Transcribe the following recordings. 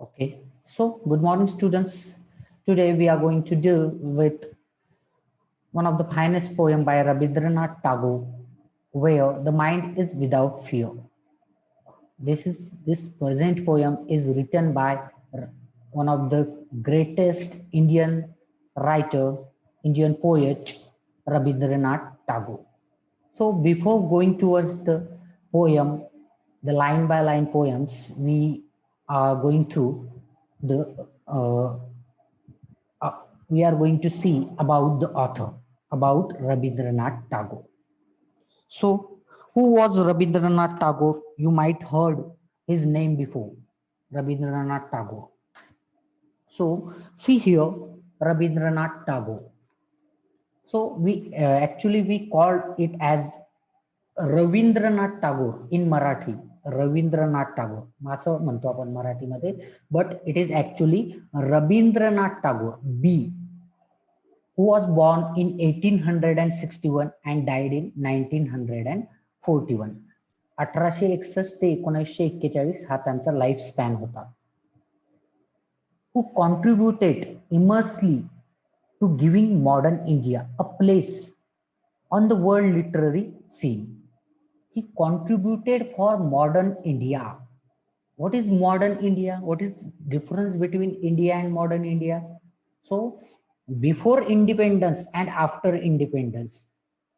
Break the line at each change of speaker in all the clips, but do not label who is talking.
Okay, so good morning, students. Today we are going to deal with one of the finest poem by Rabindranath Tagore, where the mind is without fear. This present poem is written by one of the greatest Indian writer, Indian poet, Rabindranath Tagore. So before going towards the poem, the line by line poems, we are going through the uh, we are going to see about the author, about Rabindranath Tagore. So, who was Rabindranath Tagore? You might heard his name before, Rabindranath Tagore. So, see here, Rabindranath Tagore. So, we actually we called it as Rabindranath Tagore in Marathi Rabindranath Tagore असं म्हणतो आपण मराठीमध्ये but it is actually Rabindranath Tagore be who was born in 1861 and died in 1941. 1861 ते 1941 हा त्यांचा life span होता. Who contributed immensely to giving modern India a place on the world literary scene. He contributed for modern India. What is modern India? What is difference between India and modern India? So before independence and after independence,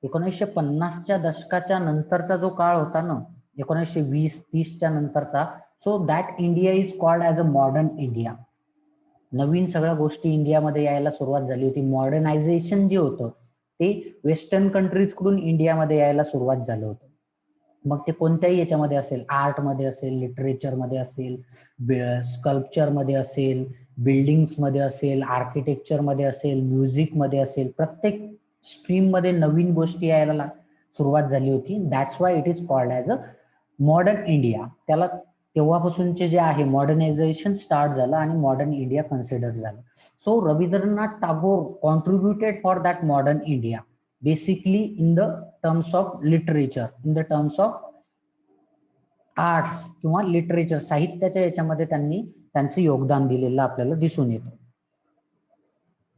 1950च्या दशकाच्या नंतरचा जो काळ होता ना 1920-30च्या नंतरचा, so that India is called as a modern India. नवीन सगळ्या गोष्टी इंडियामध्ये यायला सुरुवात झाली होती. मॉडर्नायझेशन जे होतं ते वेस्टर्न कंट्रीज कडून इंडियामध्ये यायला सुरुवात झालं होतं. मग ते कोणत्याही याच्यामध्ये असेल, आर्टमध्ये असेल, लिटरेचरमध्ये असेल, स्कल्पचरमध्ये असेल, बिल्डिंग्समध्ये असेल, आर्किटेक्चरमध्ये असेल, म्युझिकमध्ये असेल, प्रत्येक स्ट्रीममध्ये नवीन गोष्टी यायला सुरुवात झाली होती. That's why it is called as a modern India. त्याला तेव्हापासूनचे जे आहे मॉडर्नायझेशन स्टार्ट झालं आणि मॉडर्न इंडिया कन्सिडर झालं. So Rabindranath Tagore contributed for that modern India basically in the terms of literature, in the terms of arts किंवा literature, साहित्याच्या याच्यामध्ये त्यांनी त्यांचं योगदान दिलेलं आपल्याला दिसून येतं.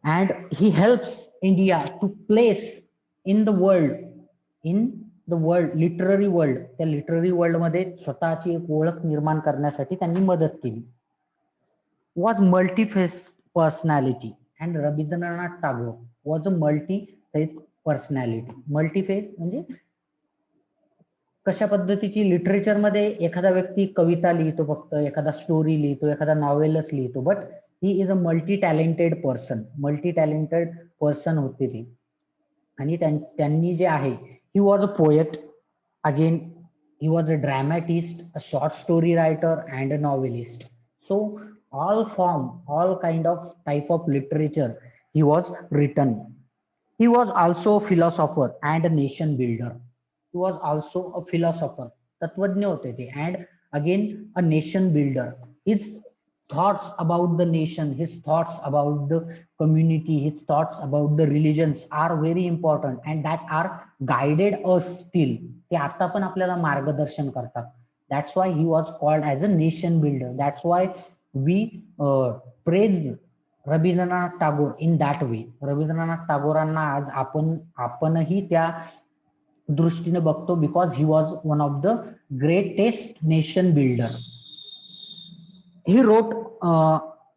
And he helps India to place in the world literary world, त्या लिटररी वर्ल्ड मध्ये स्वतःची एक ओळख निर्माण करण्यासाठी त्यांनी मदत केली. Was multiface personality and Rabindranath Tagore was a multiface personality. Multiface म्हणजे कशा पद्धतीची, लिटरेचरमध्ये एखादा व्यक्ती कविता लिहितो, फक्त एखादा स्टोरी लिहितो, एखादा नॉवेलच लिहितो, but he is a multi talented person होते ती. आणि त्यांनी जे आहे, he was a poet, again he was a dramatist, a short story writer and a novelist. So all kind of type of literature he was written. He was also a philosopher and a nation builder. He was also a philosopher, तत्वज्ञ होते ते, and again a nation builder. His thoughts about the nation, his thoughts about the community, his thoughts about the religions are very important and that are guided us still. ते आता पण आपल्याला मार्गदर्शन करतात. That's why he was called as a nation builder. That's why we praise Rabindranath Tagore in that way. Rabindranath टागोरांना आज आपणही त्या दृष्टीने बघतो, because he was one of the greatest nation builder. He wrote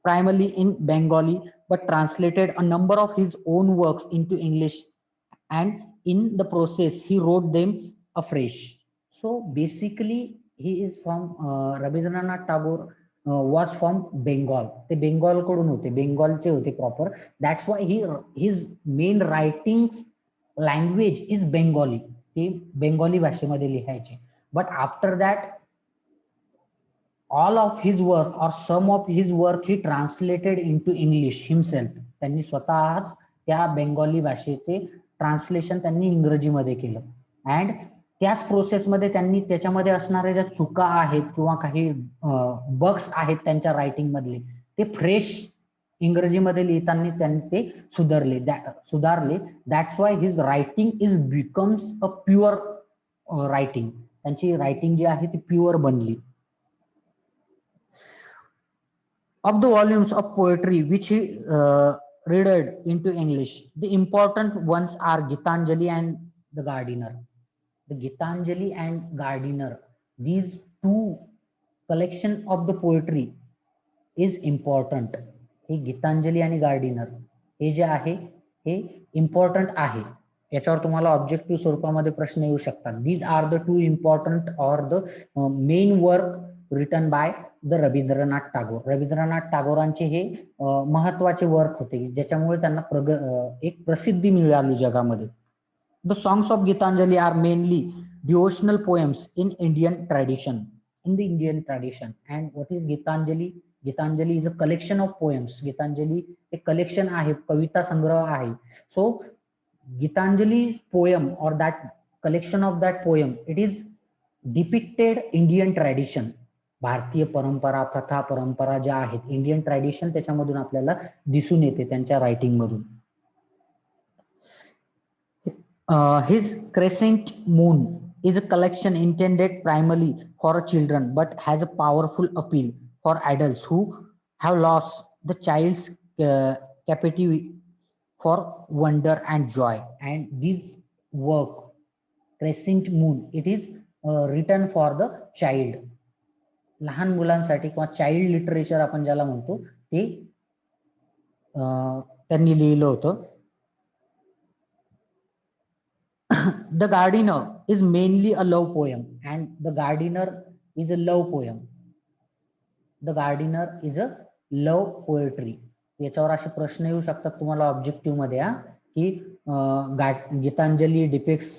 primarily in Bengali but translated a number of his own works into English, and in the process he wrote them afresh. So basically he is from Rabindranath Tagore was from Bengal. ते Bengal कडून होते, बेंगॉलचे होते proper. That's why his main writings language is Bengali. ते बेंगॉली भाषेमध्ये लिहायचे. But after that all of his work or some of his work he translated into English himself. त्यांनी स्वतःच त्या बेंगॉली भाषेचे ट्रान्सलेशन त्यांनी इंग्रजीमध्ये केलं. अँड त्याच प्रोसेसमध्ये त्यांनी त्याच्यामध्ये असणाऱ्या ज्या चुका आहेत किंवा काही बग्स आहेत त्यांच्या रायटिंग मधले, ते फ्रेश इंग्रजीमध्ये लिहिताना त्यांनी ते सुधारले. That's why his writing is becomes a pure writing. त्यांची रायटिंग जी आहे ती प्युअर बनली. Of the volumes of poetry which he read into English, the important ones are Gitanjali and the Gardiner. The Gitanjali and Gardiner, these two collection of the poetry is important. हे गीतांजली आणि Gardiner हे जे आहे हे important आहे. याच्यावर तुम्हाला objective स्वरूपामध्ये प्रश्न येऊ शकतात. These are the two important or the main work written by the Rabindranath Tagore. Rabindranath टागोरांचे हे महत्वाचे वर्क होते ज्याच्यामुळे त्यांना एक प्रसिद्धी मिळाली जगामध्ये. The songs of Gitanjali are mainly devotional poems in Indian tradition. In the Indian tradition. And what is Gitanjali? Gitanjali is a collection of poems. Gitanjali एक कलेक्शन आहे, कविता संग्रह आहे. So Gitanjali poem or that collection of that poem, it is depicted Indian tradition. भारतीय परंपरा, प्रथा, परंपरा ज्या आहेत, इंडियन ट्रेडिशन त्याच्यामधून आपल्याला दिसून येते त्यांच्या रायटिंग मधून. His Crescent Moon is a collection intended primarily for children but has a powerful appeal for adults who have lost the child's capacity for wonder and joy. And this work, Crescent Moon, it is written for the child. लहान मुलांसाठी किंवा child literature आपण ज्याला म्हणतो ते त्यांनी लिहिलं होतं. The Gardiner is mainly a love poem, and the Gardiner is a love poem. The Gardiner is a love poetry. याच्यावर असे प्रश्न येऊ शकतात तुम्हाला ऑब्जेक्टिव्ह मध्ये की गीतांजली डिपिक्ट्स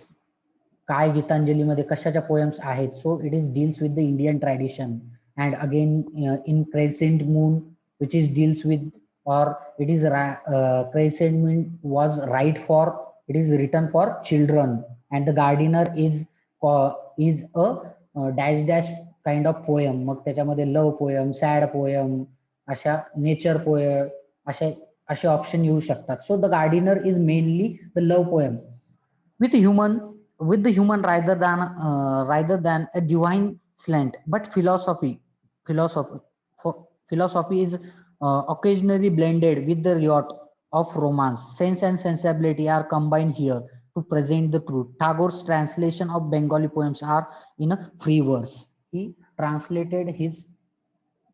काय, गीतांजलीमध्ये कशाच्या पोएम्स आहेत. So it is deals with the Indian tradition. And again in crescent moon which is deals with or it is Crescent Moon was right for, it is written for children, and the Gardiner is a dash kind of poem. मग त्याच्यामध्ये लव poem, sad poem, अशा nature poem, असे option येऊ शकतात. So the Gardiner is mainly the love poem with the human rather than a divine slant, but philosophy is occasionally blended with the riot of romance. Sense and sensibility are combined here to present the truth. Tagore's translation of Bengali poems are in a free verse. He translated his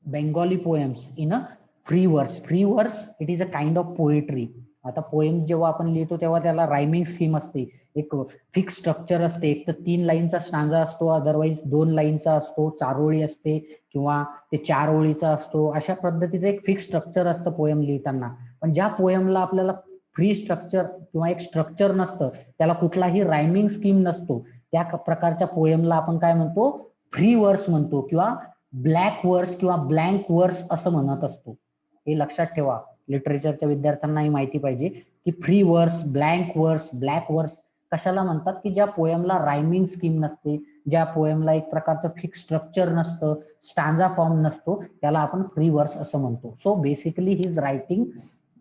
Bengali poems in a free verse. Free verse, it is a kind of poetry. आता poem जेव्हा आपण लिहितो तेव्हा त्याला rhyming scheme असते, एक fix structure असते. एक तर 3 लाईनचा स्टांजा असतो, अदरवाईज 2 लाईनचा असतो, 4 ओळी असते किंवा ते 4 ओळीचा असतो. अशा पद्धतीचं एक फिक्स स्ट्रक्चर असतं पोएम लिहिताना. पण ज्या पोएमला आपल्याला फ्री स्ट्रक्चर किंवा एक स्ट्रक्चर नसतं, त्याला कुठलाही रायमिंग स्कीम नसतो, त्या प्रकारच्या पोएमला आपण काय म्हणतो? फ्री वर्स म्हणतो किंवा ब्लॅक वर्स किंवा ब्लँक वर्स असं म्हणत असतो. हे लक्षात ठेवा, लिटरेचरच्या विद्यार्थ्यांनाही माहिती पाहिजे की फ्री वर्स, ब्लँक वर्स, ब्लॅक वर्स कशाला म्हणतात? की ज्या पोएमला रायमिंग स्कीम नसते, ज्या पोएमला एक प्रकारचं फिक्स स्ट्रक्चर नसतं, स्टांजा फॉर्म नसतो, त्याला आपण फ्री वर्स असं म्हणतो. सो बेसिकली हिज रायटिंग,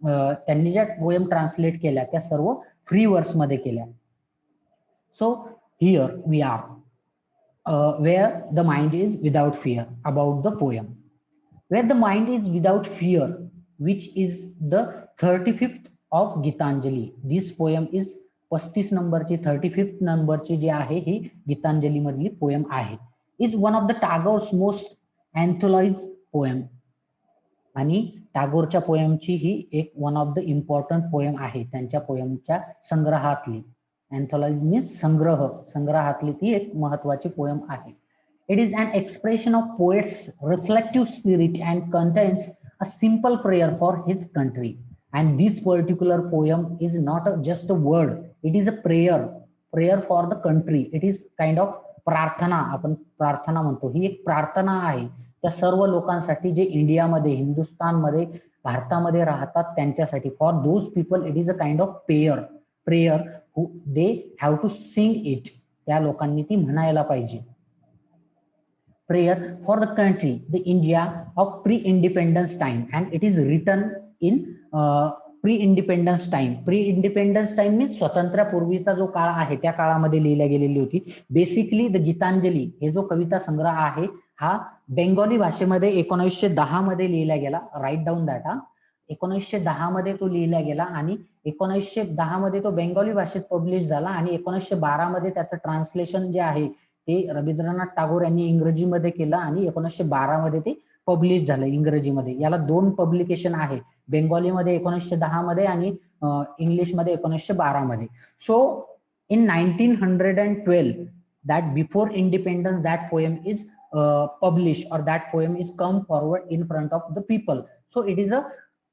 त्यांनी ज्या पोएम ट्रान्सलेट केल्या त्या सर्व फ्री वर्स मध्ये केल्या. So here we are where the mind is without fear about the poem. Where the mind is without fear, which is the 35th of Gitanjali. This poem is 35 नंबरची, 35th नंबरची जी आहे ही गीतांजली मधली poem आहे. Is one of the Tagore's most anthologised poem. आणि टागोरच्या पोएमची ही एक one of the important poem आहे त्यांच्या पोएमच्या संग्रहातली. अँथोलॉइज मीन्स संग्रह, संग्रहातली ती एक महत्वाची पोएम आहे. It is an expression of poet's reflective spirit and contains a simple prayer for his country. And this particular poem is not just a word, it is a prayer for the country. It is kind of प्रार्थना, आपण प्रार्थना म्हणतो, ही एक प्रार्थना आहे त्या सर्व लोकांसाठी जे इंडियामध्ये, हिंदुस्थानमध्ये, भारतामध्ये राहतात त्यांच्यासाठी. For those people it is a kind of prayer who they have to sing it. त्या लोकांनी ती म्हणायला पाहिजे. Prayer for the country, the India of pre-independence time, and it is written in pre-independence time. Pre-independence time means स्वातंत्र्यापूर्वीचा जो काळ आहे त्या काळामध्ये लिहिल्या गेलेली होती. बेसिकली द गीतांजली हे जो कविता संग्रह आहे हा बेंगॉली भाषेमध्ये 1910 मध्ये लिहिला गेला. Right down that. 1910 मध्ये तो लिहिला गेला आणि 1910 मध्ये तो बेंगॉली भाषेत पब्लिश झाला आणि 1912 मध्ये त्याचं ट्रान्सलेशन जे आहे ते रवींद्रनाथ टागोर यांनी इंग्रजीमध्ये केलं आणि 1912 मध्ये ते पब्लिश झालं इंग्रजीमध्ये. याला 2 पब्लिकेशन आहे, बेंगॉलीमध्ये 1910 मध्ये आणि इंग्लिशमध्ये 1912 मध्ये. So in 1912 that before independence that poem is published or that poem is come forward in front of the people. So it is a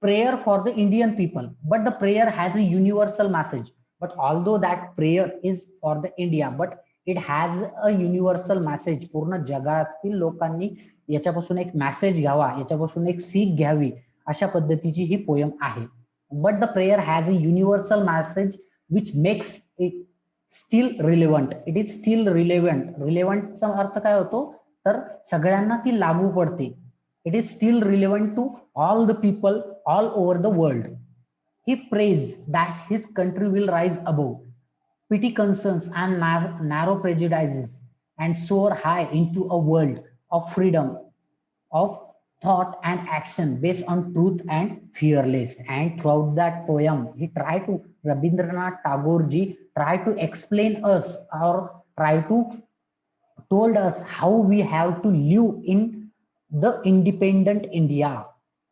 prayer for the Indian people, but the prayer has a universal message. But although that prayer is for the India, but it has a universal message. पूर्ण जगातील लोकांनी याच्यापासून एक message घ्यावा, याच्यापासून एक सीख घ्यावी, अशा पद्धतीची ही पोयम आहे. But the prayer has a universal message which makes it still relevant. It is still relevant. रिलेव्हंटचा अर्थ काय होतो, तर सगळ्यांना ती लागू पडते. It is still relevant to all the people all over the world. He prays that his country will rise above petty concerns and narrow prejudices and soar high into a world of freedom of thought and action based on truth and fearless. And throughout that poem he tried to, Rabindranath Tagore ji tried to explain us or try to told us how we have to live in the independent India.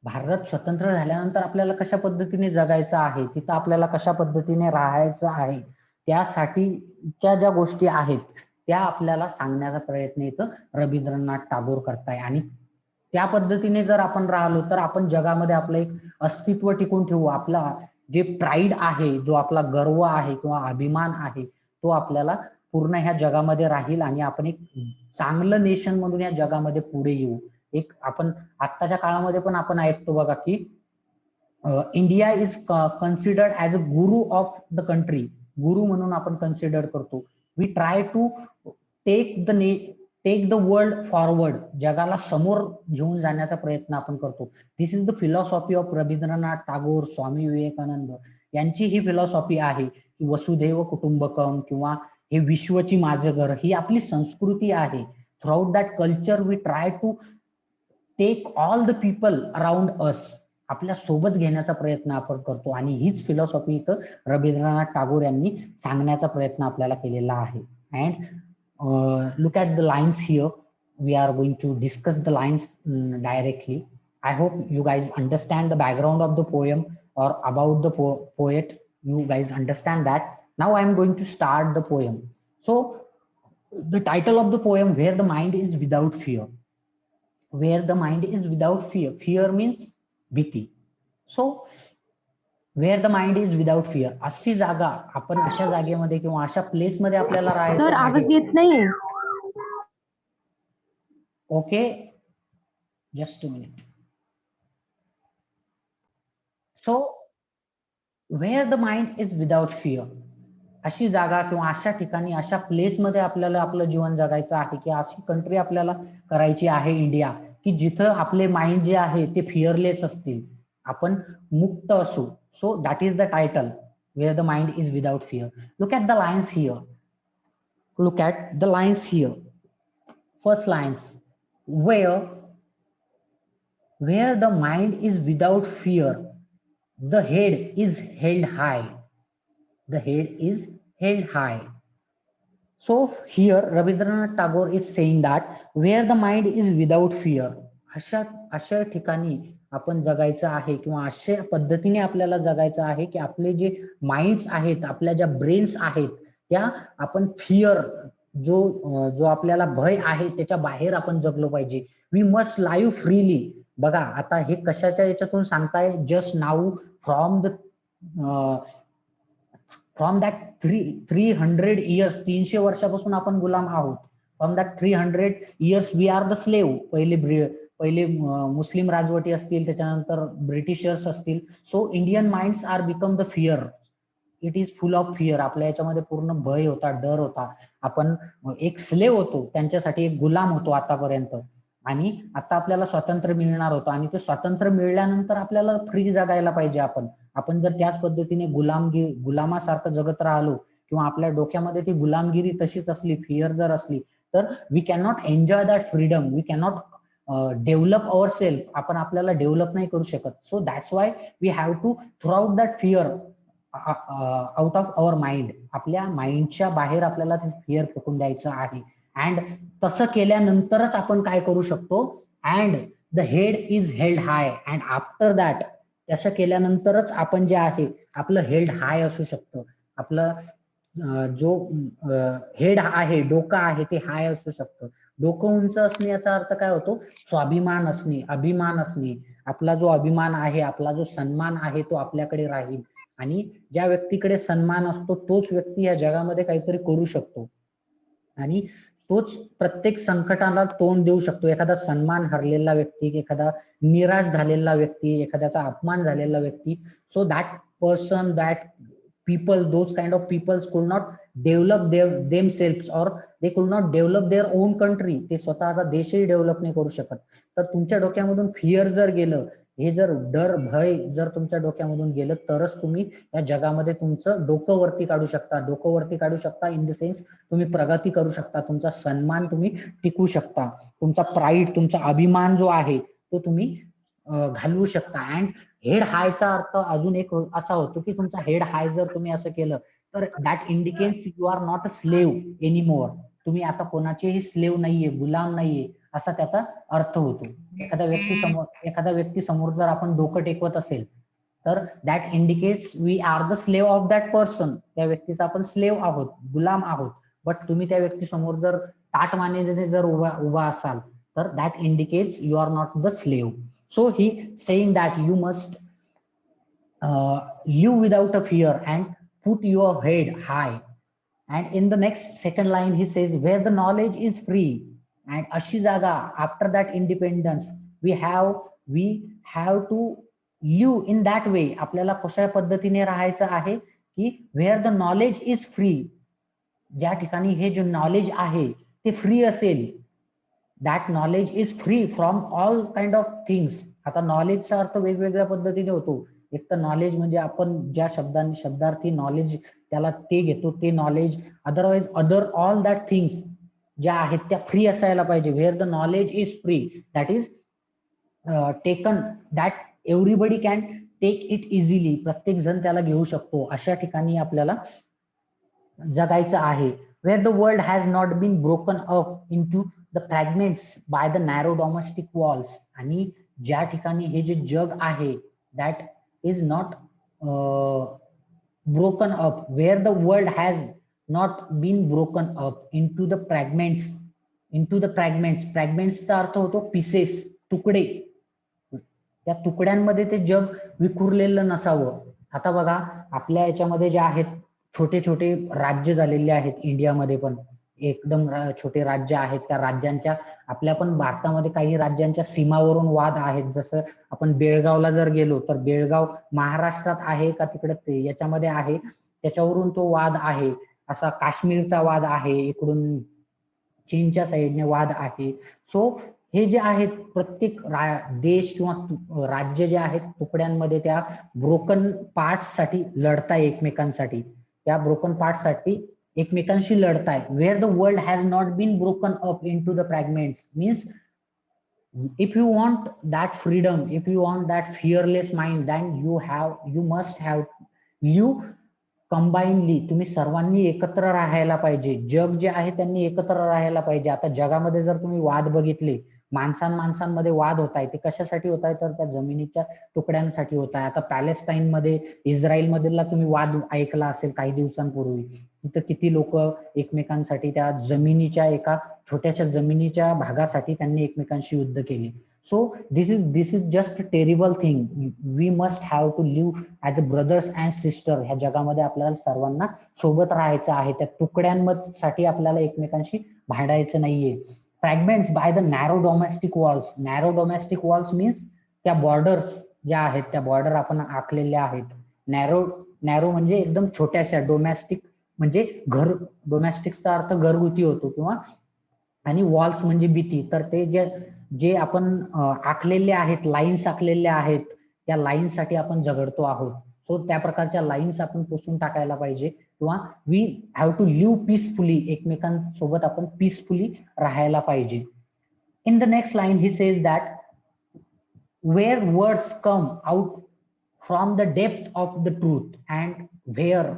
Bharat स्वतंत्र झाल्यानंतर आपल्याला कशा पद्धतीने जगायचं आहे, तिथं आपल्याला कशा पद्धतीने राहायचं आहे, त्यासाठीच्या ज्या गोष्टी आहेत त्या आपल्याला सांगण्याचा प्रयत्न इथं रवींद्रनाथ टागोर करताय. आणि त्या पद्धतीने जर आपण राहिलो तर आपण जगामध्ये आपलं एक अस्तित्व टिकून ठेवू. आपला जे प्राईड आहे, जो आपला गर्व आहे किंवा अभिमान आहे, तो आपल्याला पूर्ण ह्या जगामध्ये राहील आणि आपण एक चांगलं नेशन म्हणून या जगामध्ये पुढे येऊ. एक आपण आत्ताच्या काळामध्ये पण आपण ऐकतो बघा की India is considered as a guru of the country. Guru म्हणून आपण कन्सिडर करतो. We try to take the world forward. जगाला समोर घेऊन जाण्याचा प्रयत्न आपण करतो. This is the philosophy of Rabindranath Tagore, Swami Vivekananda यांची ही फिलॉसॉफी आहे की वसुधैव कुटुंबकम किंवा हे विश्वची माझं घर, ही आपली संस्कृती आहे. Throughout that culture we try to take all the people around us. आपल्या सोबत घेण्याचा प्रयत्न आपण करतो आणि हीच फिलॉसॉफी इथं रवींद्रनाथ टागोर यांनी सांगण्याचा प्रयत्न आपल्याला केलेला आहे. And look at the lines here. We are going to discuss the lines directly. I hope you guys understand the background of the poem or about the poet. You guys understand that. Now I am going to start the poem. So the title of the poem, Where the Mind is Without Fear. Where the mind is without fear. Fear means भीती. So where the mind is without fear, अशी जागा, आपण अशा जागेमध्ये किंवा अशा place मध्ये आपल्याला राहायचं आहे.
आवाज येत नाहीये.
Okay, just a minute. So wear the mind is without fear, अशी जागा किंवा अशा ठिकाणी अशा प्लेस मध्ये आपल्याला आपलं जीवन जगायचं आहे की अशी कंट्री आपल्याला करायची आहे इंडिया, की जिथं आपले माइंड जे आहे ते फिअरलेस असतील, आपण मुक्त असू. So that is the title, where the mind is without fear. Look at the lines here. Look at the lines here. First lines, where the mind is without fear, the head is held high. The head is held high. So here Rabindranath Tagore is saying that where the mind is without fear, अशा ठिकाणी आपण जगायचं आहे किंवा अशा पद्धतीने आपल्याला जगायचं आहे की आपले जे माइंड्स आहेत, आपल्या ज्या ब्रेन्स आहेत, त्या आपण फिअर, जो आपल्याला भय आहे त्याच्या बाहेर आपण जगलो पाहिजे. We must live freely. बघा आता हे कशाच्या याच्यातून सांगताय, just now from that 300 years, 300 वर्षापासून आपण गुलाम आहोत. From that 300 years we are the slave. पहिले मुस्लिम राजवटी असतील, त्याच्यानंतर ब्रिटिशर्स असतील. So Indian minds are become the fear. It is full of fear. आपल्या याच्यामध्ये पूर्ण भय होता, डर होता. आपण एक स्लेव्ह होतो, त्यांच्यासाठी एक गुलाम होतो आतापर्यंत. आणि आता आपल्याला स्वातंत्र्य मिळणार होतं आणि ते स्वातंत्र्य मिळाल्यानंतर आपल्याला फ्री जगायला पाहिजे. आपण जर त्याच पद्धतीने गुलामासारखं जगत राहिलो किंवा आपल्या डोक्यामध्ये ती गुलामगिरी तशीच असली, फिअर जर असली, तर we can not enjoy that freedom, we can not develop our self, आपण आपल्याला डेव्हलप नाही करू शकत. So that's why we have to throw out that fear out of our mind. आपल्या माइंडच्या बाहेर आपल्याला ते फिअर फेकून द्यायचं आहे. अँड तसं केल्यानंतरच आपण काय करू शकतो, and the head is held high, and after that, तसं केल्यानंतरच आपण जे आहे आपलं हेल्ड हाय असू शकतं. आपलं जो हेड आहे, डोकं आहे ते हाय असू शकतं. डोकं उंच असणे याचा अर्थ काय होतो, स्वाभिमान असणे, अभिमान असणे. आपला जो अभिमान आहे, आपला जो सन्मान आहे तो आपल्याकडे राहील. आणि ज्या व्यक्तीकडे सन्मान असतो तोच व्यक्ती या जगामध्ये काहीतरी करू शकतो आणि तोच प्रत्येक संकटाला तोंड देऊ शकतो. एखादा सन्मान हरलेला व्यक्ती, एखादा निराश झालेला व्यक्ती, एखाद्याचा अपमान झालेला व्यक्ती, so that person, that people, those kind of peoples could not develop themselves, or they could not develop their own country. ते स्वतःचा देशही डेव्हलप नाही करू शकत. तर तुमच्या डोक्यामधून फिअर जर गेलं, हे जर डर, भय जर तुमच्या डोक्यामधून गेलं, तरच तुम्ही या जगामध्ये तुमचं डोकं वरती काढू शकता. डोकं वरती काढू शकता इन द सेन्स तुम्ही प्रगती करू शकता, तुमचा सन्मान तुम्ही टिकू शकता, तुमचा प्राईड, तुमचा अभिमान जो आहे तो तुम्ही घालवू शकता. अँड हेड हायचा अर्थ अजून एक असा होतो की तुमचा हेड हाय जर तुम्ही असं केलं तर that indicates you are not a slave anymore. तुम्ही आता कोणाचेही स्लेव्ह नाहीये, गुलाम नाहीये, असा त्याचा अर्थ होतो. एखादा व्यक्ती समोर जर आपण डोकं टेकवत असेल तर that indicates we are the slave of that person. त्या व्यक्तीचा आपण स्लेव्ह आहोत, गुलाम आहोत. बट तुम्ही त्या व्यक्ती समोर जर ताठ मानेने जर उभा असाल तर that indicates you are not the slave. So he saying that you must live without a fear and put your head high. And in the next second line he says where the knowledge is free, and अशी जागा, after that independence we have to live in that way. आपल्याला कशा पद्धतीने राहायचं आहे की where the knowledge is free, ज्या ठिकाणी हे जे नॉलेज आहे ते फ्री असेल, that knowledge is free from all kind of things. आता नॉलेजचा अर्थ वेगवेगळ्या पद्धतीने होतो. एक तर नॉलेज म्हणजे आपण ज्या शब्दार्थी नॉलेज त्याला ते घेतो ते knowledge, otherwise all that things ज्या आहेत त्या फ्री असायला पाहिजे. Where the knowledge is free, that is taken, that everybody can take it easily. प्रत्येक जण त्याला घेऊ शकतो, अशा ठिकाणी आपल्याला जगायचं आहे. where the world has not been broken up into the fragments by the narrow domestic walls. आणि ज्या ठिकाणी हे जे जग आहे that is not broken up, where the world has not been broken up into the fragments. fragments चा अर्थ होतो पीसेस, तुकडे. त्या तुकड्यांमध्ये ते जग विखुरलेलं नसावं. आता बघा आपल्या याच्यामध्ये जे आहेत छोटे छोटे राज्य झालेले आहेत, इंडियामध्ये पण एकदम छोटे राज्य आहेत. त्या राज्यांच्या, आपल्या पण भारतामध्ये काही राज्यांच्या सीमावरून वाद आहेत. जसं आपण बेळगावला जर गेलो तर बेळगाव महाराष्ट्रात आहे का तिकडे याच्यामध्ये आहे, त्याच्यावरून तो वाद आहे. असा काश्मीरचा वाद आहे, इकडून चीनच्या साईडने वाद आहे. सो हे जे आहेत प्रत्येक देश किंवा राज्य जे आहेत तुकड्यांमध्ये त्या ब्रोकन पार्ट्स साठी लढताय एकमेकांसाठी, त्या ब्रोकन पार्ट साठी एकमेकांशी लढताय. Where the world has not been broken up into the fragments means if you want that freedom, if you want that fearless mind, then you must have live combinedly. तुम्ही सर्वांनी एकत्र राहायला पाहिजे. जग जे आहे त्यांनी एकत्र राहायला पाहिजे. आता जगामध्ये जर तुम्ही वाद बघितले, माणसांमध्ये वाद होत आहे, ते कशासाठी होत आहे तर त्या जमिनीच्या तुकड्यांसाठी होत आहे. आता पॅलेस्टाईन मध्ये, इस्रायल मधला तुम्ही वाद ऐकला असेल काही दिवसांपूर्वी. तिथं किती लोक एकमेकांसाठी त्या जमिनीच्या एका छोट्याशा जमिनीच्या भागासाठी त्यांनी एकमेकांशी युद्ध केले. So this is just terrible thing. We must have to live as a brothers and sister. ह्या जगामध्ये आपल्याला सर्वांना सोबत राहायचं आहे. त्या तुकड्यांसाठी आपल्याला एकमेकांशी भांडायचं नाहीये. Fragments by the narrow domestic walls. Narrow domestic walls means त्या बॉर्डर्स ज्या आहेत त्या बॉर्डर आपण आखलेल्या आहेत. नॅरो म्हणजे एकदम छोट्याशा, डोमेस्टिक म्हणजे घर, डोमेस्टिकचा अर्थ घरगुती होतो किंवा, आणि वॉल्स म्हणजे भीती. तर ते जे आपण आखलेले आहेत, लाईन्स आखलेल्या आहेत, त्या लाईन्स साठी आपण झगडतो आहोत. सो त्या प्रकारच्या लाईन्स आपण पुसून टाकायला पाहिजे. किंवा we have to live peacefully, एकमेकांसोबत आपण पीसफुली राहायला पाहिजे. In the next line he says that where words come out from the depth of the truth and where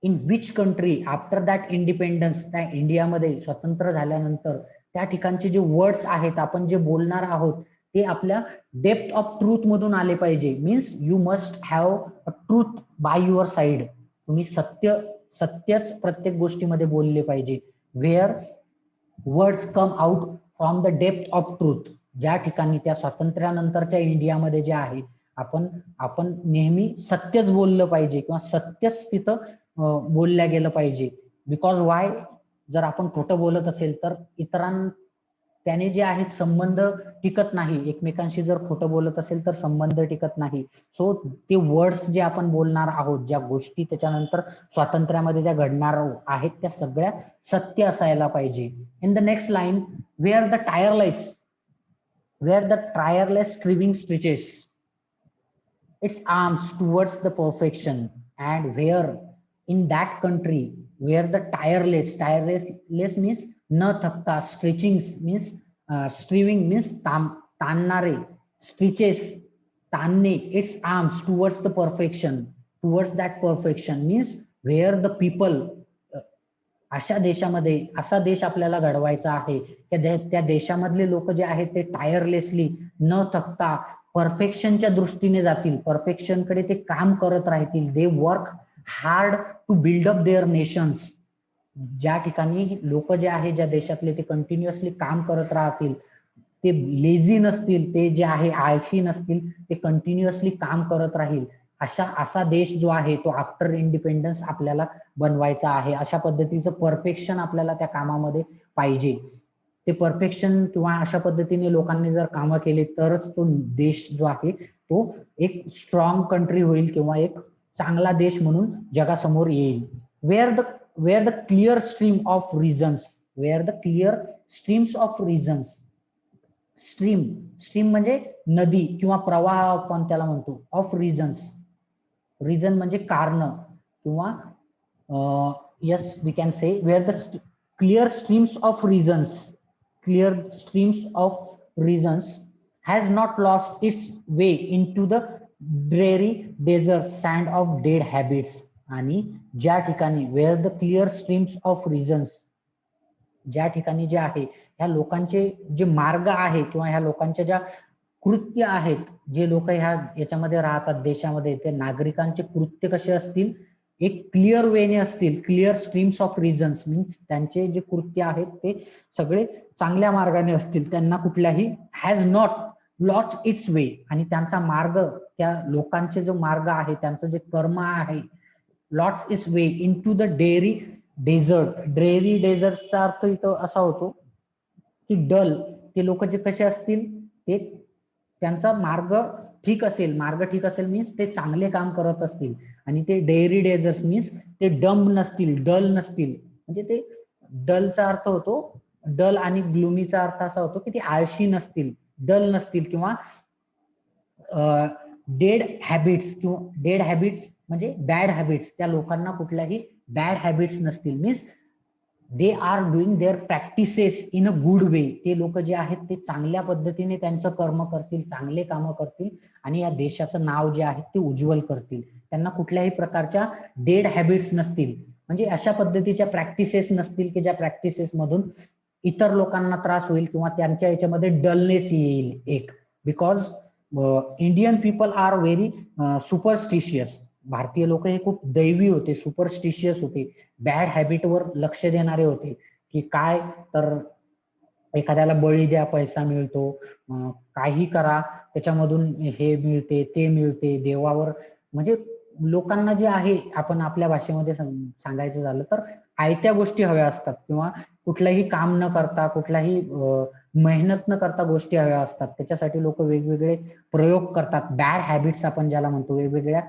in which country after that independence, त्या इंडियामध्ये स्वतंत्र झाल्यानंतर त्या ठिकाणचे जे वर्ड्स आहेत, आपण जे बोलणार आहोत ते आपल्या डेप्थ ऑफ ट्रूथ मधून आले पाहिजे. Means you must have a truth by your side. तुम्ही सत्यच प्रत्येक गोष्टीमध्ये बोलले पाहिजे. Where words come out from the depth of truth, ज्या ठिकाणी त्या स्वातंत्र्यानंतरच्या इंडियामध्ये जे आहे आपण नेहमी सत्यच बोललं पाहिजे किंवा सत्यच तिथं बोलल्या गेलं पाहिजे. बिकॉज वाय, जर आपण खोटं बोलत असेल तर त्याने जे आहेत संबंध टिकत नाही. एकमेकांशी जर खोटं बोलत असेल तर संबंध टिकत नाही. सो ते वर्ड्स जे आपण बोलणार आहोत, ज्या गोष्टी त्याच्यानंतर स्वातंत्र्यामध्ये ज्या घडणार आहेत, त्या सगळ्या सत्य असायला पाहिजे. In the next line, where the tireless striving stretches its arms towards the perfection, and where in that country where the tireless means न थकता, stretching means striving means ताणणारे, stretches ताणणे, its arms towards the perfection, towards that perfection means where the people, अशा देशामध्ये, असा देश आपल्याला घडवायचा आहे त्या देशामधले लोक जे आहेत ते टायरलेसली न थकता परफेक्शनच्या दृष्टीने जातील, परफेक्शन कडे ते काम करत राहतील. They work hard to build up their nations. ज्या ठिकाणी लोक जे आहे ज्या देशातले ते कंटिन्युअसली काम करत राहतील, ते लेझी नसतील, ते जे आहे आळशी नसतील, ते कंटिन्युअसली काम करत राहील. असा देश जो आहे तो आफ्टर इंडिपेंडन्स आपल्याला बनवायचा आहे. अशा पद्धतीचं परफेक्शन आपल्याला त्या कामामध्ये पाहिजे. ते परफेक्शन किंवा अशा पद्धतीने लोकांनी जर कामं केले तरच तो देश जो आहे तो एक स्ट्रॉंग कंट्री होईल किंवा एक चांगला देश म्हणून जगासमोर येईल. Where the clear stream of reasons, where the clear streams of reasons, stream म्हणजे नदी किंवा प्रवाह आपण त्याला म्हणतो, ऑफ रिझन्स, रिझन म्हणजे कारण किंवा yes we can say where the clear streams of reasons has not lost its way into the dreary desert sand of dead habits. आणि ज्या ठिकाणी where the clear streams of reasons, ज्या ठिकाणी जे आहे ह्या लोकांचे जे मार्ग आहे किंवा ह्या लोकांच्या ज्या कृत्य आहेत, जे लोक याच्यामध्ये राहतात देशामध्ये, ते नागरिकांचे कृत्य कसे असतील, एक क्लिअर वेने असतील. Clear streams of reasons means त्यांचे जे कृत्य आहेत ते सगळे चांगल्या मार्गाने असतील, त्यांना कुठल्याही हॅज नॉट लॉस्ट इट्स वे, आणि त्यांचा मार्ग, त्या लोकांचे जो मार्ग आहे, त्यांचं जे कर्म आहे, lost its way into the dreary desert. Dreary डेझर्टचा अर्थ इथं असा होतो की डल, ते लोक जे कसे असतील, ते त्यांचा मार्ग ठीक असेल मीन्स ते चांगले काम करत असतील. आणि ते डेअरी डेझर्ट मीन्स ते डंब नसतील, डल नसतील. म्हणजे ते डलचा अर्थ होतो, डल आणि ग्लुमीचा अर्थ असा होतो की ते आळशी नसतील, डल नसतील किंवा डेड हॅबिट्स म्हणजे बॅड हॅबिट्स, त्या लोकांना कुठल्याही बॅड हॅबिट्स नसतील. Means they are doing their practices in a good way. ते लोक जे आहेत ते चांगल्या पद्धतीने त्यांचं कर्म करतील, चांगले कामं करतील आणि या देशाचं नाव जे आहे ते उज्ज्वल करतील. त्यांना कुठल्याही प्रकारच्या डेड हॅबिट्स नसतील, म्हणजे अशा पद्धतीच्या प्रॅक्टिसेस नसतील की ज्या प्रॅक्टिसेस मधून इतर लोकांना त्रास होईल किंवा त्यांच्या याच्यामध्ये डलनेस येईल एक. Because Indian people are very superstitious. भारतीय लोक हे खूप दैवी होते, सुपरस्टिशियस होते, बॅड हॅबिटवर लक्ष देणारे होते. की काय तर एखाद्याला बळी द्या, पैसा मिळतो, काही करा त्याच्यामधून हे मिळते ते मिळते, देवावर, म्हणजे लोकांना जे आहे, आपण आपल्या भाषेमध्ये सांगायचं झालं तर आयत्या गोष्टी हव्या असतात किंवा कुठलंही काम न करता, कुठलाही मेहनत न करता गोष्टी हव्या असतात. त्याच्यासाठी लोक वेगवेगळे प्रयोग करतात, बॅड हॅबिट्स आपण ज्याला म्हणतो, वेगवेगळ्या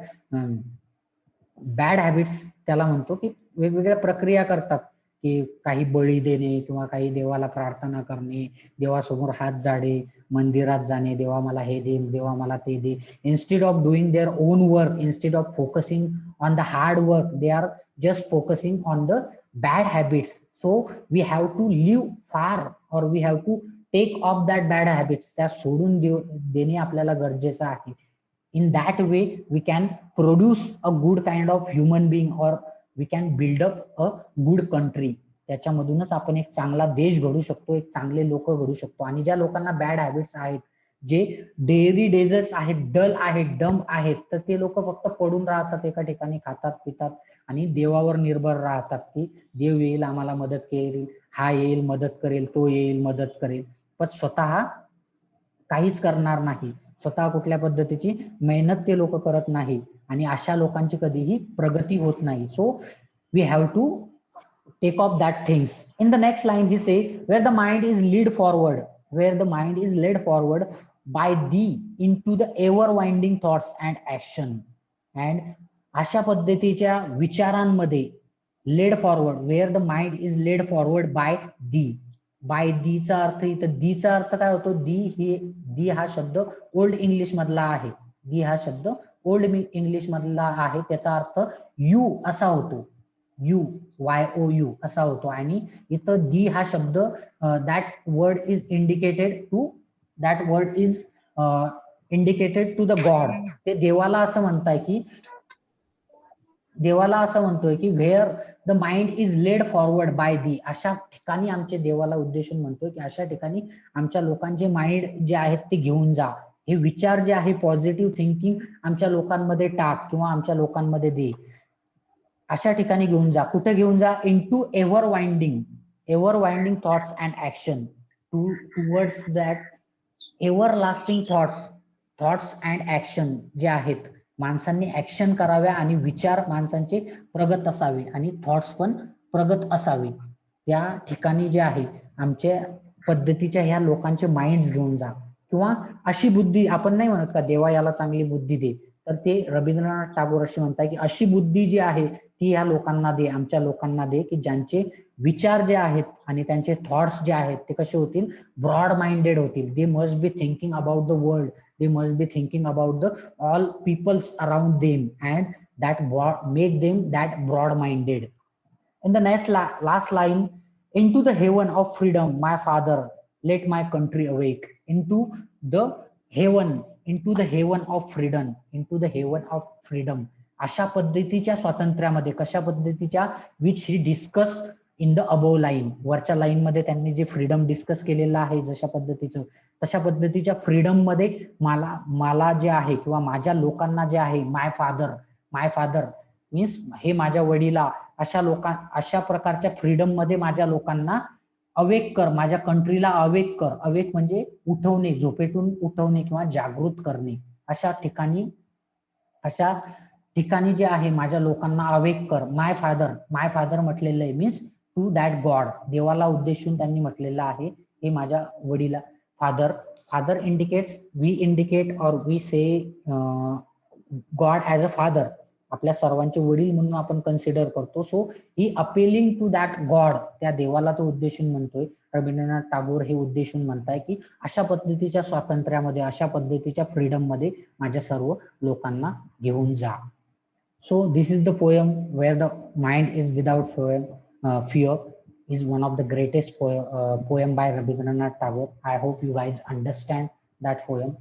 बॅड हॅबिट्स त्याला म्हणतो की वेगवेगळ्या प्रक्रिया करतात की काही बळी देणे किंवा काही देवाला प्रार्थना करणे, देवासमोर हात जाडे, मंदिरात जाणे, देवा मला हे दे, देवा मला ते दे. Instead of doing their own work, instead of focusing on the hard work, they are just focusing on the bad habits. So we have to live far, or we have to take off that bad habits. त्या सोडून देणे आपल्याला गरजेचं आहे. In that way we can produce a good kind of human being, or we can build up a good country. त्याच्यामधूनच आपण एक चांगला देश घडू शकतो, एक चांगले लोक घडू शकतो. आणि ज्या लोकांना बॅड हॅबिट्स आहेत, जे डेअरी डेझर्ट्स आहेत, डल आहेत, डम आहेत, तर ते लोक फक्त पडून राहतात एका ठिकाणी, खातात पितात आणि देवावर निर्भर राहतात की देव येईल आम्हाला मदत करेल, हा येईल मदत करेल, तो येईल मदत करेल, पण स्वतः काहीच करणार नाही, स्वतः कुठल्या पद्धतीची मेहनत ते लोक करत नाही, आणि अशा लोकांची कधीही प्रगती होत नाही. So we have to take off that things. In the next line he say, where the mind is led forward, where the mind is led forward by thee into the ever winding thoughts and action. And अशा पद्धतीच्या विचारांमध्ये led forward, where the mind is led forward by thee. By thee चा अर्थ, इथं दी चा अर्थ काय होतो, दी हा शब्द ओल्ड इंग्लिश मधला आहे. दी हा शब्द ओल्ड इंग्लिश मधला आहे, त्याचा अर्थ यू असा होतो, यू YOU असा होतो. आणि इथं दी हा शब्द, that word is indicated to, that word is indicated to the God. ते देवाला असं म्हणताय की, देवाला असं म्हणतोय की where the mind is led forward by thee, अशा ठिकाणी आमचे देवाला उद्देशून म्हणतोय की अशा ठिकाणी आमच्या लोकांचे माइंड जे आहेत ते घेऊन जा. हे विचार जे आहे, पॉझिटिव्ह थिंकिंग आमच्या लोकांमध्ये टाक किंवा आमच्या लोकांमध्ये दे, अशा ठिकाणी घेऊन जा. कुठे घेऊन जा, into ever winding thoughts and action, towards that everlasting thoughts and action जे आहेत, माणसांनी ऍक्शन कराव्या आणि विचार माणसांचे प्रगत असावे आणि थॉट्स पण प्रगत असावे. त्या ठिकाणी जे आहे आमच्या पद्धतीच्या ह्या लोकांचे माइंड घेऊन जा. किंवा अशी बुद्धी, आपण नाही म्हणत का देवा याला चांगली बुद्धी दे, तर ते रवींद्रनाथ टागोर अशी म्हणतात की अशी बुद्धी जी आहे ती या लोकांना दे, आमच्या लोकांना दे, की ज्यांचे विचार जे आहेत आणि त्यांचे थॉट्स जे आहेत ते कसे होतील, ब्रॉड माइंडेड होतील. They must be thinking about the world, they must be thinking about the all peoples around them, and that make them that broad minded. In the next last line, into the heaven of freedom my father let my country awake. Into the heaven, into the heaven of freedom, into the heaven of freedom. अशा पद्धतीच्या स्वातंत्र्यामध्ये, कशा पद्धतीच्या, which he discuss in the above line, वरच्या line मध्ये त्यांनी जे freedom discuss केलेलं आहे जशा पद्धतीचं, तशा पद्धतीच्या फ्रीडम मध्ये मला जे आहे किंवा माझ्या लोकांना जे आहे, माय फादर मीन्स हे माझ्या वडिला, अशा प्रकारच्या फ्रीडम मध्ये माझ्या लोकांना अवेक कर, माझ्या कंट्रीला अवेक कर. अवेक म्हणजे उठवणे, झोपेतून उठवणे किंवा जागृत करणे. अशा ठिकाणी जे आहे माझ्या लोकांना अवेक कर. माय फादर म्हटलेलं आहे, मीन्स टू दॅट गॉड, देवाला उद्देशून त्यांनी म्हटलेलं आहे, हे माझ्या वडिला. Father indicates, we indicate or we say God as a father, आपल्या सर्वांचे वडील म्हणून आपण कन्सिडर करतो. So he appealing to that God, त्या देवाला तो उद्देशून म्हणतोय. रवींद्रनाथ टागोर हे उद्देशून म्हणताय की अशा पद्धतीच्या स्वातंत्र्यामध्ये, अशा पद्धतीच्या फ्रीडम मध्ये माझ्या सर्व लोकांना घेऊन जा. So this is the poem where the mind is without fear, is one of the greatest poem by Rabindranath Tagore. I hope you guys understand that poem.